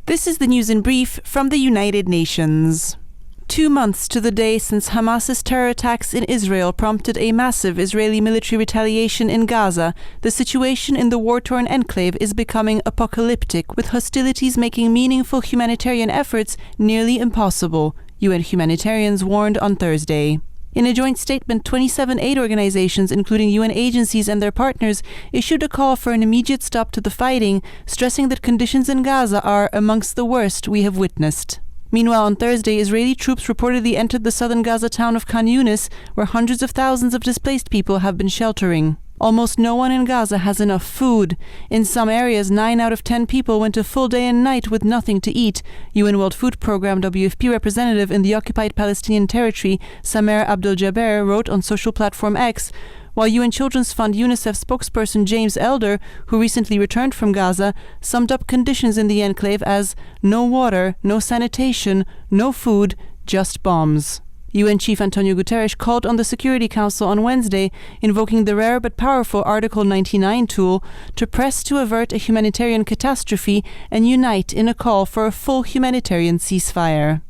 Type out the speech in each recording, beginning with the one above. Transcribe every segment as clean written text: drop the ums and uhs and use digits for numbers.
This is the news in brief from the United Nations. 2 months to the day since Hamas's terror attacks in Israel prompted a massive Israeli military retaliation in Gaza, the situation in the war-torn enclave is becoming apocalyptic, with hostilities making meaningful humanitarian efforts nearly impossible, UN humanitarians warned on Thursday. In a joint statement, 27 aid organizations, including UN agencies and their partners, issued a call for an immediate stop to the fighting, stressing that conditions in Gaza are amongst the worst we have witnessed. Meanwhile, on Thursday, Israeli troops reportedly entered the southern Gaza town of Khan Yunis, where hundreds of thousands of displaced people have been sheltering. Almost no one in Gaza has enough food. In some areas, 9 out of 10 people went a full day and night with nothing to eat, UN World Food Programme WFP representative in the occupied Palestinian territory, Samer Abdel-Jabbar, wrote on social platform X, while UN Children's Fund UNICEF spokesperson James Elder, who recently returned from Gaza, summed up conditions in the enclave as no water, no sanitation, no food, just bombs. UN Chief Antonio Guterres called on the Security Council on Wednesday, invoking the rare but powerful Article 99 tool, to press to avert a humanitarian catastrophe and unite in a call for a full humanitarian ceasefire.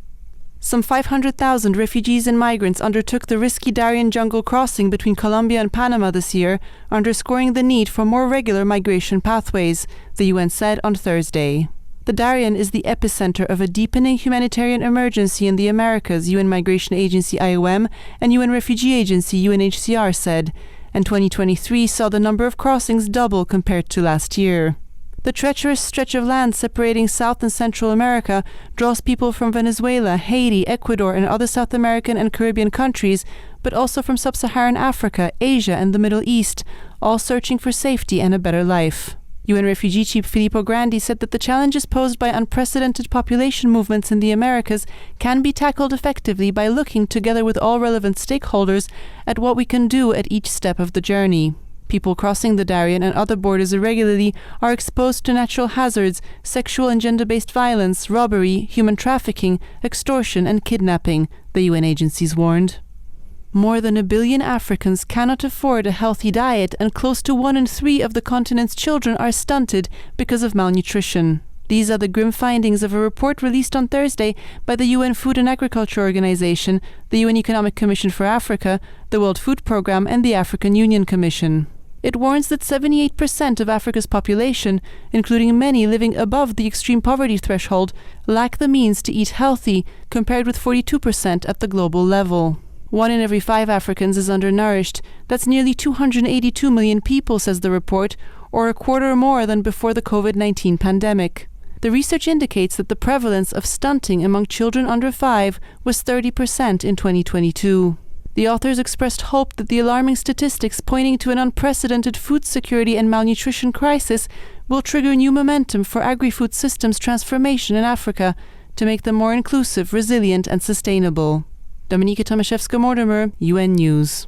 Some 500,000 refugees and migrants undertook the risky Darien jungle crossing between Colombia and Panama this year, underscoring the need for more regular migration pathways, the UN said on Thursday. The Darien is the epicenter of a deepening humanitarian emergency in the Americas, UN Migration Agency IOM and UN Refugee Agency UNHCR said, and 2023 saw the number of crossings double compared to last year. The treacherous stretch of land separating South and Central America draws people from Venezuela, Haiti, Ecuador, and other South American and Caribbean countries, but also from Sub-Saharan Africa, Asia, and the Middle East, all searching for safety and a better life. UN Refugee Chief Filippo Grandi said that the challenges posed by unprecedented population movements in the Americas can be tackled effectively by looking, together with all relevant stakeholders, at what we can do at each step of the journey. People crossing the Darien and other borders irregularly are exposed to natural hazards, sexual and gender-based violence, robbery, human trafficking, extortion, and kidnapping, the UN agencies warned. More than 1 billion Africans cannot afford a healthy diet, and close to 1 in 3 of the continent's children are stunted because of malnutrition. These are the grim findings of a report released on Thursday by the UN Food and Agriculture Organization, the UN Economic Commission for Africa, the World Food Programme, and the African Union Commission. It warns that 78% of Africa's population, including many living above the extreme poverty threshold, lack the means to eat healthy, compared with 42% at the global level. 1 in every 5 Africans is undernourished. That's nearly 282 million people, says the report, or a quarter more than before the COVID-19 pandemic. The research indicates that the prevalence of stunting among children under 5 was 30% in 2022. The authors expressed hope that the alarming statistics pointing to an unprecedented food security and malnutrition crisis will trigger new momentum for agri-food systems transformation in Africa to make them more inclusive, resilient, and sustainable. Dominika, Tomaszewska-Mortimer, UN News.